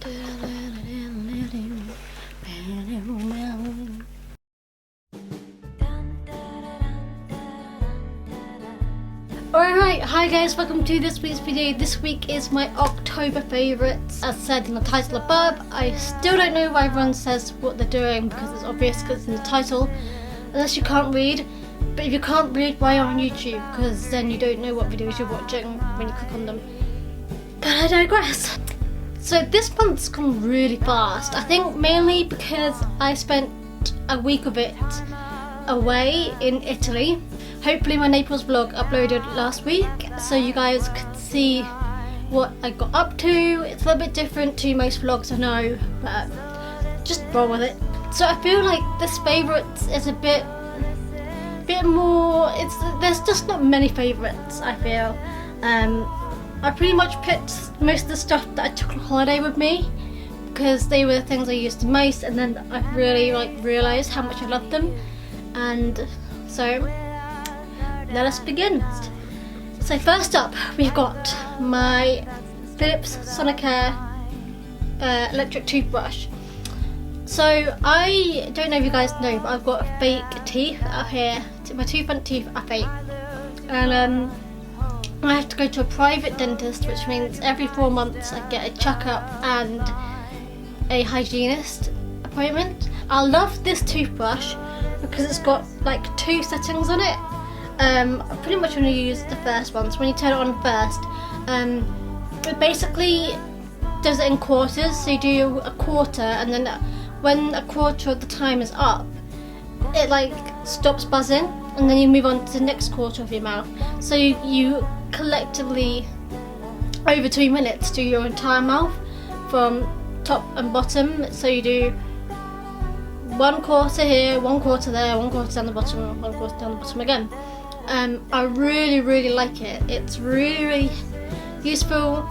Alright, hi guys, welcome to this week's video. This week is my October favourites. As said in the title above, I still don't know why everyone says what they're doing because it's obvious because it's in the title. Unless you can't read. But if you can't read, why on YouTube? Because then you don't know what videos you're watching when you click on them. But I digress. So this month's gone really fast. I think mainly because I spent a week of it away in Italy. Hopefully my Naples vlog uploaded last week so you guys could see what I got up to. It's a little bit different to most vlogs I know, but just roll with it. So I feel like this favourites is a bit more, there's just not many favourites I feel. I pretty much picked most of the stuff that I took on holiday with me because they were the things I used the most, and then I really realised how much I loved them, and so let us begin. So first up we've got my Philips Sonicare electric toothbrush. So I don't know if you guys know, but I've got fake teeth up here. My two front teeth are fake, and I have to go to a private dentist, which means every 4 months I get a checkup and a hygienist appointment. I love this toothbrush because it's got like 2 settings on it. I pretty much only use the first one, so when you turn it on first, it basically does it in quarters. So you do a quarter, and then when a quarter of the time is up, it like stops buzzing, and then you move on to the next quarter of your mouth. So you collectively over 2 minutes do your entire mouth from top and bottom. So you do 1 quarter here, 1 quarter there, 1 quarter down the bottom, 1 quarter down the bottom again. I really like it. It's really useful.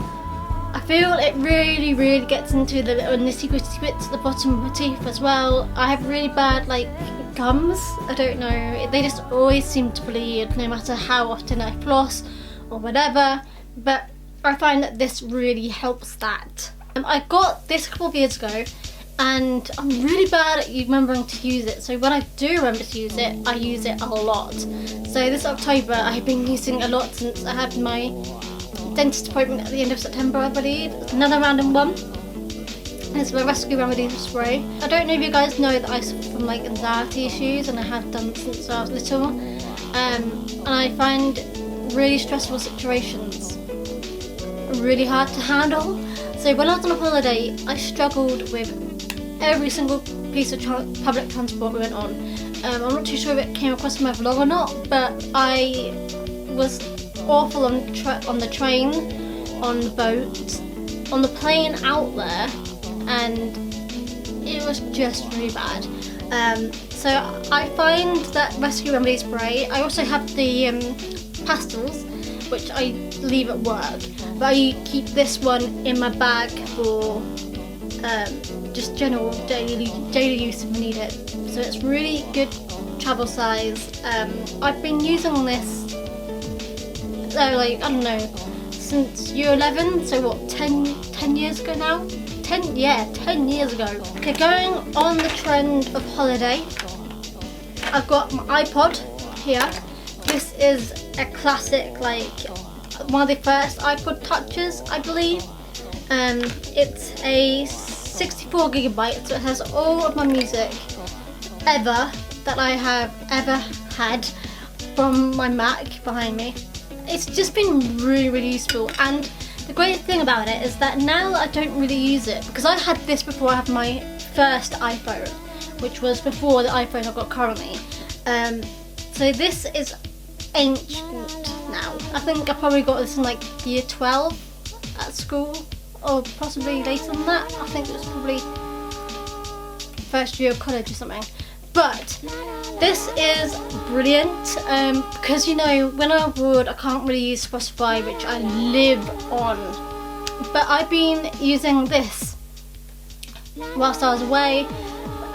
I feel it really gets into the little nitty gritty bits at the bottom of my teeth as well. I have really bad like gums. I don't know, they just always seem to bleed no matter how often I floss or whatever, but I find that this really helps that. I got this a couple of years ago and I'm really bad at remembering to use it, so when I do remember to use it, I use it a lot. So this October I've been using a lot since I had my dentist appointment at the end of September, I believe. Another random one. It's my Rescue Remedy spray. I don't know if you guys know that I suffer from like anxiety issues, and I have done since I was little. And I find really stressful situations really hard to handle. So when I was on a holiday, I struggled with every single piece of public transport we went on. I'm not too sure if it came across in my vlog or not, but I was awful on the train, on the boat, on the plane out there, and it was just really bad. So I find that Rescue Remedy spray. I also have the pastels, which I leave at work, but I keep this one in my bag for just general daily use if I need it. So it's really good travel size. I've been using this like, I don't know, since year 11, so what, 10 years ago now? 10 years ago. Okay, going on the trend of holiday, I've got my iPod here. This is a classic, like one of the first iPod touches, I believe. It's a 64 gigabyte, so it has all of my music ever that I have ever had from my Mac behind me. It's just been really useful, and the great thing about it is that now I don't really use it, because I had this before I had my first iPhone, which was before the iPhone I've got currently. So this is ancient now. I think I probably got this in like year 12 at school, or possibly later than that. I think it was probably first year of college or something. But this is brilliant because, you know, when I'm abroad I can't really use Spotify, which I live on. But I've been using this whilst I was away.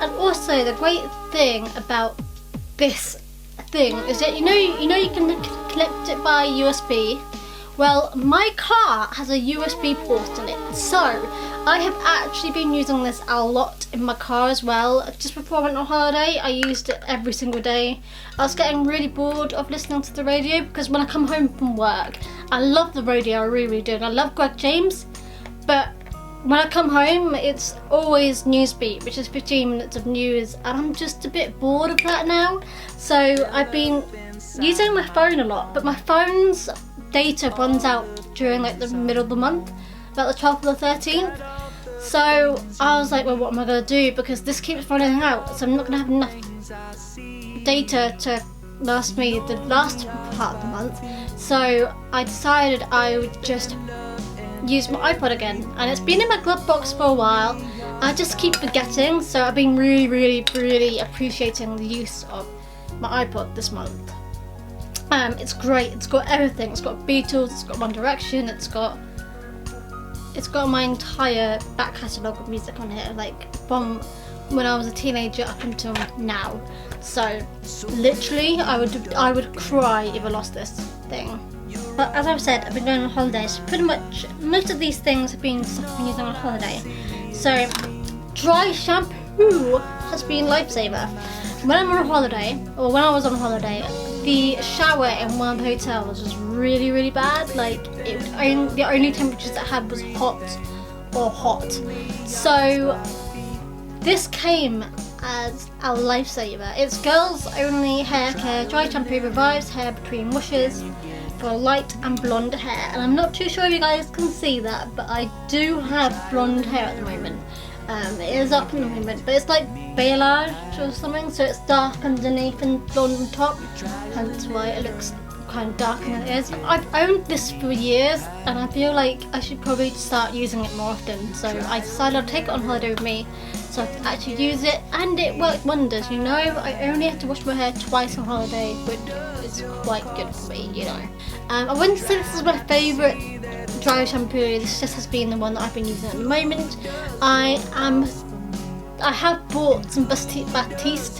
And also the great thing about this thing is that you know you can connect it by USB. Well, my car has a USB port in it, so I have actually been using this a lot in my car as well. Just before I went on holiday, I used it every single day. I was getting really bored of listening to the radio because when I come home from work, I love the radio, I really do. And I love Greg James, but when I come home, it's always Newsbeat, which is 15 minutes of news, and I'm just a bit bored of that now. So I've been using my phone a lot, but my phone's data runs out during like the middle of the month, about the 12th or the 13th. So I was like, well, what am I going to do? Because this keeps running out, so I'm not going to have enough data to last me the last part of the month. So I decided I would just use my iPod again, and it's been in my glove box for a while. I just keep forgetting, so I've been really appreciating the use of my iPod this month. It's great. It's got everything. It's got Beatles, it's got One Direction, it's got my entire back catalogue of music on here, like from when I was a teenager up until now. So literally I would cry if I lost this thing. But as I've said, I've been going on holidays. Pretty much most of these things have been stuff I've been using on holiday. So dry shampoo has been lifesaver. When I'm on holiday, or when I was on holiday, the shower in one of the hotels was really bad. Like the only temperatures it had was hot or hot. So this came as a lifesaver. It's girls only hair care. Dry shampoo revives hair between washes for light and blonde hair, and I'm not too sure if you guys can see that, but I do have blonde hair at the moment. It is up in the moment, but it's like balayage or something, so it's dark underneath and blonde on top, hence why it looks kind of darker than it is. I've owned this for years, and I feel like I should probably start using it more often, so I decided I'd take it on holiday with me so I could actually use it, and it worked wonders, you know. I only have to wash my hair twice on holiday, which is quite good for me, you know. I wouldn't say this is my favourite dry shampoo. This just has been the one that I've been using at the moment. I have bought some Batiste,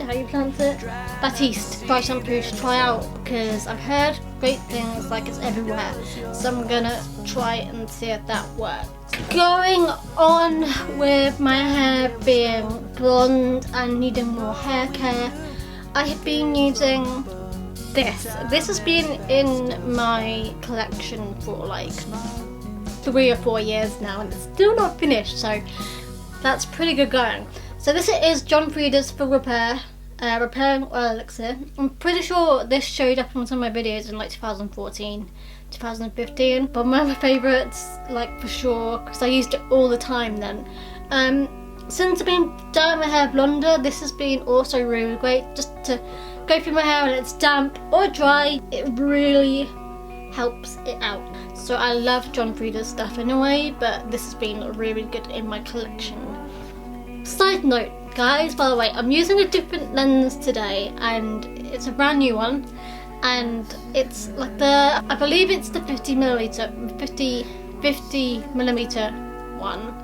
how you pronounce it? Batiste dry shampoo to try out, because I've heard great things, like it's everywhere. So I'm gonna try it and see if that works. Going on with my hair being blonde and needing more hair care, I have been using this. This has been in my collection for like 3 or 4 years now, and it's still not finished, so that's pretty good going. So this is John Frieda's Full Repair Repairing Oil Elixir. I'm pretty sure this showed up on some of my videos in like 2014, 2015, but one of my favourites, like for sure, because I used it all the time then. Since I've been dyeing my hair blonder, this has been also really great, just to go through my hair when it's damp or dry. It really helps it out. So I love John Frieda's stuff anyway, but this has been really good in my collection. Side note, guys, by the way, I'm using a different lens today, and it's a brand new one, and it's like I believe it's the 50 millimeter one.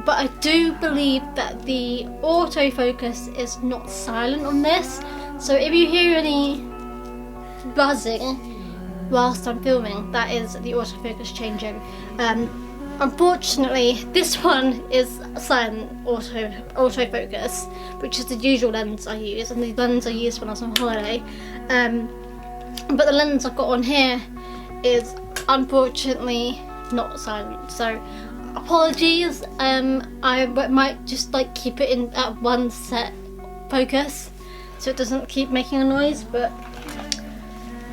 But I do believe that the autofocus is not silent on this, so if you hear any buzzing whilst I'm filming, that is the autofocus changing. Unfortunately, this one is silent autofocus, which is the usual lens I use, and the lens I used when I was on holiday. But the lens I've got on here is unfortunately not silent, so apologies. I might just like keep it in at one set focus so it doesn't keep making a noise, but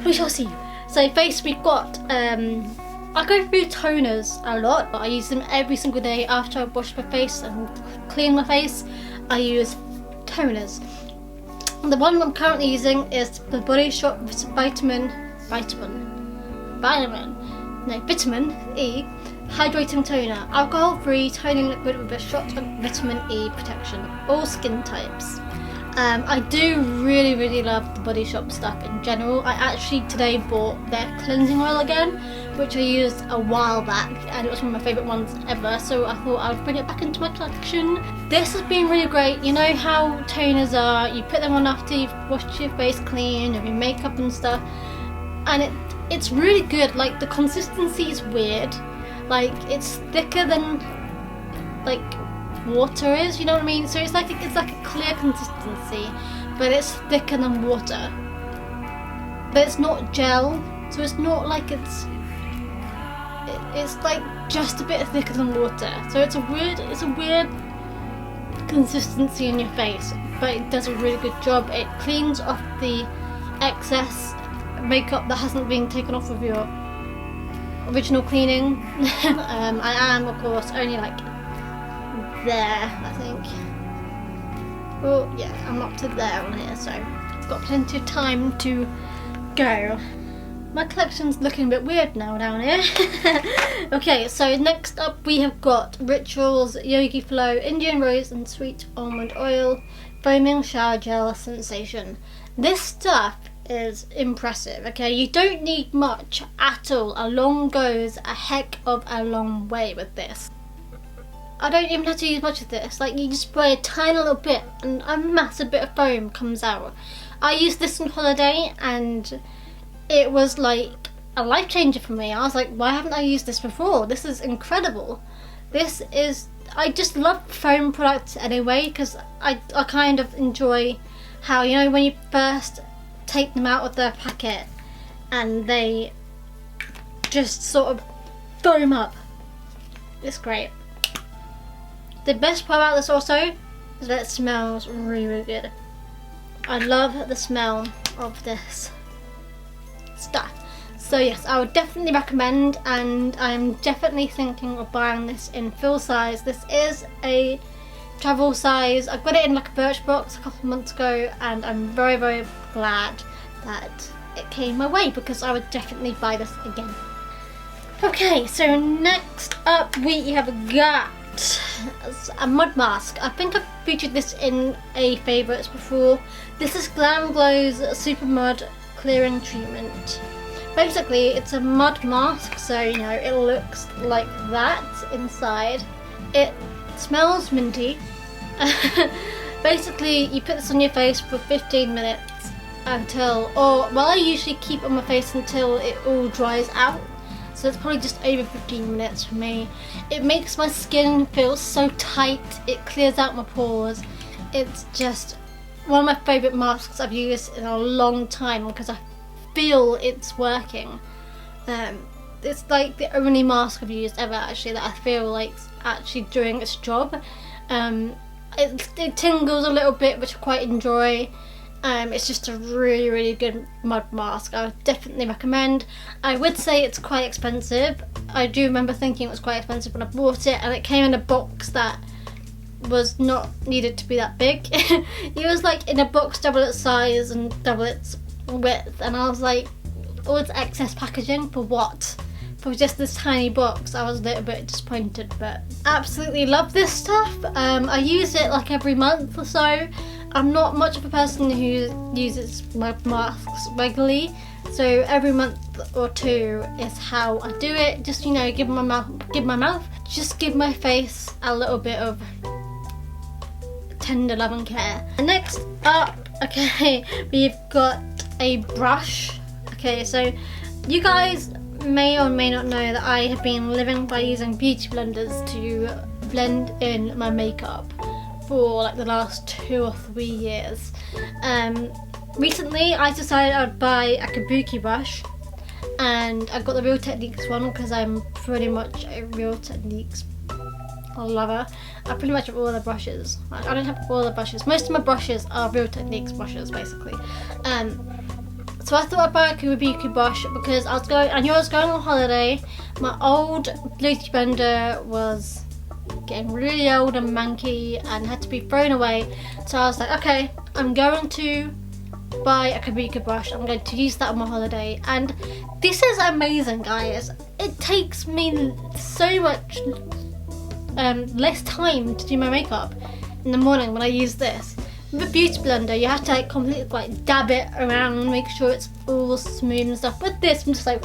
we shall see. So face, we've got I go through toners a lot, but I use them every single day after I wash my face and clean my face. I use toners. The one I'm currently using is the Body Shop Vitamin E Hydrating Toner, alcohol-free toning liquid with a shot of vitamin E protection, all skin types. I do really love the Body Shop stuff in general. I actually today bought their cleansing oil again, which I used a while back, and it was one of my favourite ones ever, so I thought I would bring it back into my collection. This has been really great. You know how toners are, you put them on after you've washed your face clean or your makeup and stuff, and it's really good. Like, the consistency is weird, Like, it's thicker than like water is, you know what I mean? So it's like a clear consistency, but it's thicker than water. But it's not gel, so it's not like it's like just a bit thicker than water. So it's a weird consistency in your face, but it does a really good job. It cleans off the excess makeup that hasn't been taken off with your original cleaning. I am, of course, only like there, I think. Well, yeah, I'm up to there on here, so I've got plenty of time to go. My collection's looking a bit weird now down here. Okay, so next up we have got Rituals Yogi Flow Indian Rose and Sweet Almond Oil Foaming Shower Gel Sensation. This stuff is impressive, okay? You don't need much at all. A long goes a heck of a long way with this. I don't even have to use much of this. Like, you just spray a tiny little bit and a massive bit of foam comes out. I used this on holiday and it was like a life changer for me. I was like, why haven't I used this before? This is incredible. I just love foam products anyway, because I kind of enjoy how, you know, when you first take them out of the packet and they just sort of foam up. It's great. The best part about this also is that it smells really, really good. I love the smell of this stuff. So yes, I would definitely recommend, and I'm definitely thinking of buying this in full size. This is a travel size. I got it in like a Birchbox a couple of months ago, and I'm very, very glad that it came my way, because I would definitely buy this again. Okay, so next up we have got a mud mask. I think I've featured this in a favourites before. This is Glam Glow's Super Mud Clearing Treatment. Basically, it's a mud mask, so you know it looks like that inside. It smells minty. Basically, you put this on your face for 15 minutes I usually keep it on my face until it all dries out. So it's probably just over 15 minutes for me. It makes my skin feel so tight. It clears out my pores. It's just one of my favourite masks I've used in a long time, because I feel it's working. It's like the only mask I've used ever actually that I feel like actually doing its job. It tingles a little bit, which I quite enjoy. It's just a really, really good mud mask. I would definitely recommend. I would say it's quite expensive. I do remember thinking it was quite expensive when I bought it, and it came in a box that was not needed to be that big. It was like in a box double its size and double its width, and I was like, all its excess packaging for what? For just this tiny box. I was a little bit disappointed, but absolutely love this stuff. I use it like every month or so. I'm not much of a person who uses my masks regularly, so every month or two is how I do it. Just, you know, give my face a little bit of tender love and care. Next up, okay, we've got a brush. Okay, so you guys may or may not know that I have been living by using beauty blenders to blend in my makeup for like the last 2 or 3 years. Recently I decided I would buy a kabuki brush, and I got the Real Techniques one because I'm pretty much a Real Techniques lover. I pretty much have all the brushes. I don't have all the brushes. Most of my brushes are Real Techniques brushes, basically. So I thought I'd buy a kabuki brush because I knew I was going on holiday. My old beauty blender was getting really old and manky and had to be thrown away. So I was like, okay, I'm going to buy a kabuki brush. I'm going to use that on my holiday. And this is amazing, guys. It takes me so much less time to do my makeup in the morning when I use this. With a beauty blender, you have to like completely like dab it around, make sure it's all smooth and stuff. With this, I'm just like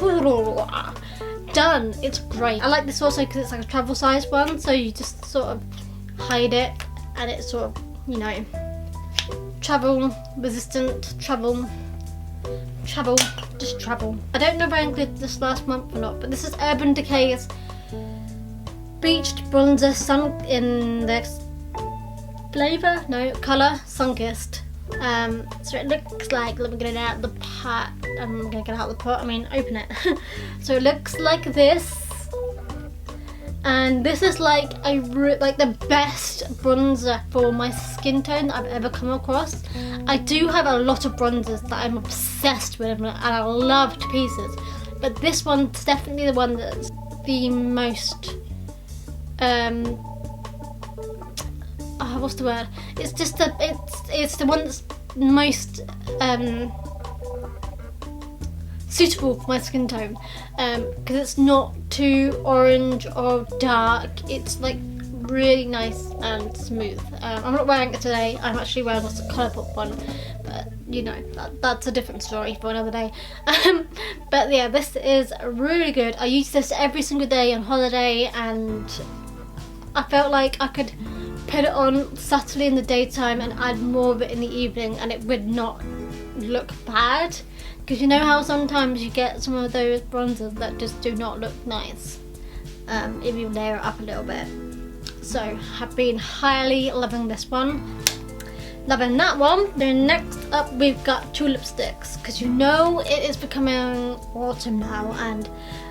done. It's great. I like this also because it's like a travel size one, so you just sort of hide it, and it's sort of, you know, travel resistant, travel. I don't know if I included this last month or not, but this is Urban Decay's bleached bronzer sun in the colour Sunkissed. So it looks like, let me get it out of the pot. I'm gonna get it out of the pot, open it. So it looks like this. And this is like the best bronzer for my skin tone that I've ever come across. I do have a lot of bronzers that I'm obsessed with and I love to pieces, but this one's definitely the one that's the most what's the word? It's just it's the one that's most suitable for my skin tone, because it's not too orange or dark. It's like really nice and smooth. I'm not wearing it today. I'm actually wearing a Colourpop one, but you know, that's a different story for another day. But yeah, this is really good. I use this every single day on holiday, and I felt like I could put it on subtly in the daytime and add more of it in the evening and it would not look bad. Because you know how sometimes you get some of those bronzers that just do not look nice if you layer it up a little bit. So I've been highly loving this one. Loving that one. Then next up we've got two lipsticks, because you know it is becoming autumn now, and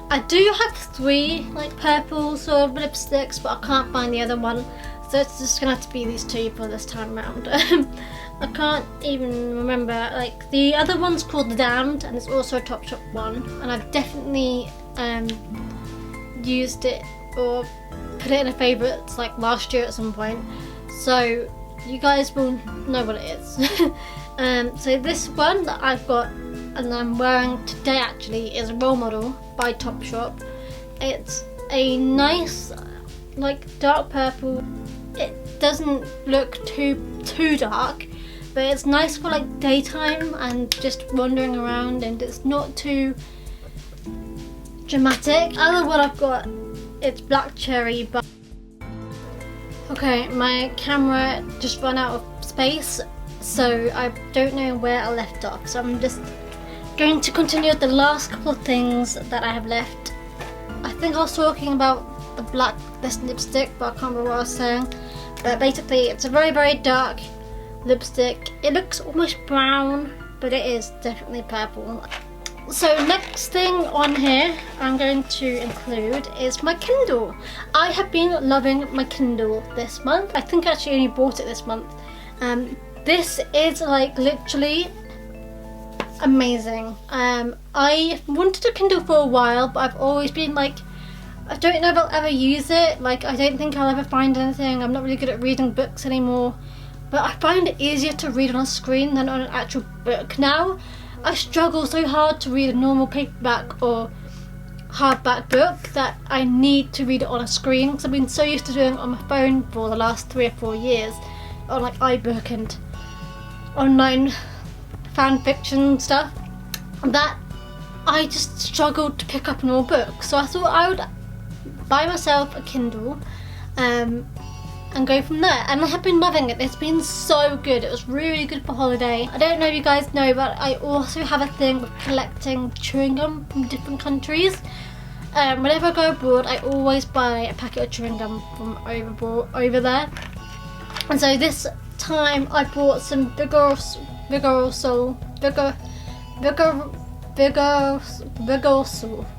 I do have three like purple sort of lipsticks, but I can't find the other one, so it's just gonna have to be these two for this time around. I can't even remember, like the other one's called The Damned and it's also a Topshop one, and I've definitely used it or put it in a favourites like last year at some point, so you guys will know what it is. So this one that I've got and I'm wearing today actually is Role Model by Topshop. It's a nice like dark purple. It doesn't look too dark, but it's nice for like daytime and just wandering around, and it's not too dramatic. Other one I've got, it's Black Cherry. But okay, my camera just ran out of space, so I don't know where I left off, so I'm just going to continue with the last couple of things that I have left. I think I was talking about this lipstick, but I can't remember what I was saying. But basically it's a very, very dark lipstick. It looks almost brown, but it is definitely purple. So next thing on here I'm going to include is my Kindle. I have been loving my Kindle this month. I think I actually only bought it this month. This is like literally amazing. I wanted a Kindle for a while, but I've always been like, I don't know if I'll ever use it. Like, I don't think I'll ever find anything. I'm not really good at reading books anymore, but I find it easier to read on a screen than on an actual book now. I struggle so hard to read a normal paperback or hardback book that I need to read it on a screen, because I've been so used to doing it on my phone for the last 3 or 4 years on like iBook and online fan fiction stuff, that I just struggled to pick up an old book. So I thought I would buy myself a Kindle and go from there, and I have been loving it. It's been so good. It was really good for holiday. I don't know if you guys know, but I also have a thing with collecting chewing gum from different countries. Whenever I go abroad, I always buy a packet of chewing gum from over there, and so this time I bought some Vigoroso,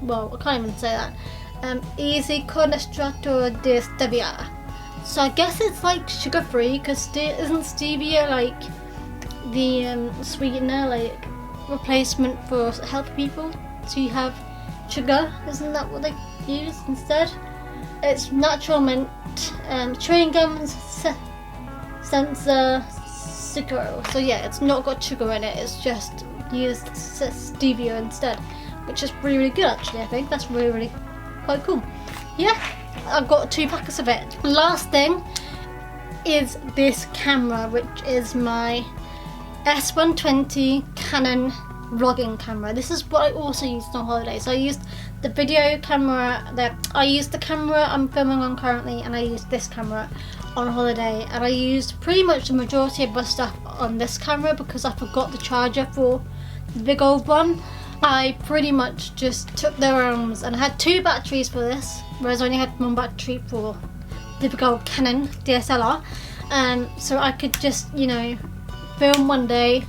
well, I can't even say that. Easy con extracto de stevia. So I guess it's like sugar free, because isn't stevia like the sweetener, like replacement for healthy people? So you have sugar, isn't that what they use instead? It's natural mint, chewing gum sensor Siguro. So yeah, it's not got sugar in it, it's just used stevia instead, which is really, really good actually. I think that's really, really quite cool. Yeah, I've got 2 packets of it. Last thing is this camera, which is my S120 Canon vlogging camera. This is what I also used on holiday. So I used the video camera I used the camera I'm filming on currently, and I used this camera on holiday, and I used pretty much the majority of my stuff on this camera because I forgot the charger for the big old one. I pretty much just took their arms, and I had 2 batteries for this, whereas I only had 1 battery for the big old Canon DSLR. So I could just, you know, film one day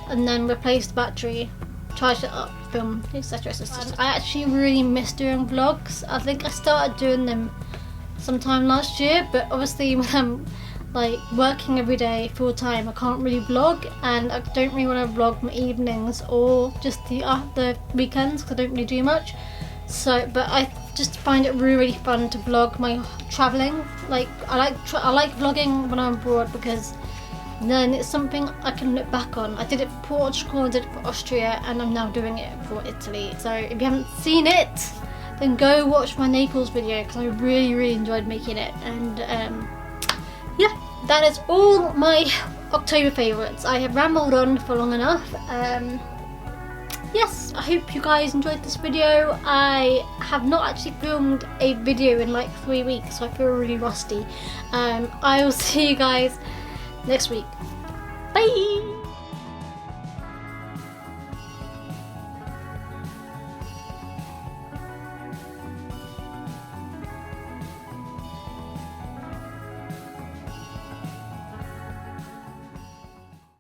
and then replace the battery, charge it up, film, etc. I actually really miss doing vlogs. I think I started doing them sometime last year, but obviously when I'm like working every day full time, I can't really vlog, and I don't really want to vlog my evenings or just the weekends because I don't really do much. So, but I just find it really fun to vlog my travelling. Like I like vlogging when I'm abroad, because then it's something I can look back on. I did it for Portugal, I did it for Austria, and I'm now doing it for Italy. So if you haven't seen it, then go watch my Naples video, because I really enjoyed making it. And yeah, that is all my October favourites. I have rambled on for long enough. Yes, I hope you guys enjoyed this video. I have not actually filmed a video in like 3 weeks, so I feel really rusty. I will see you guys next week. Bye!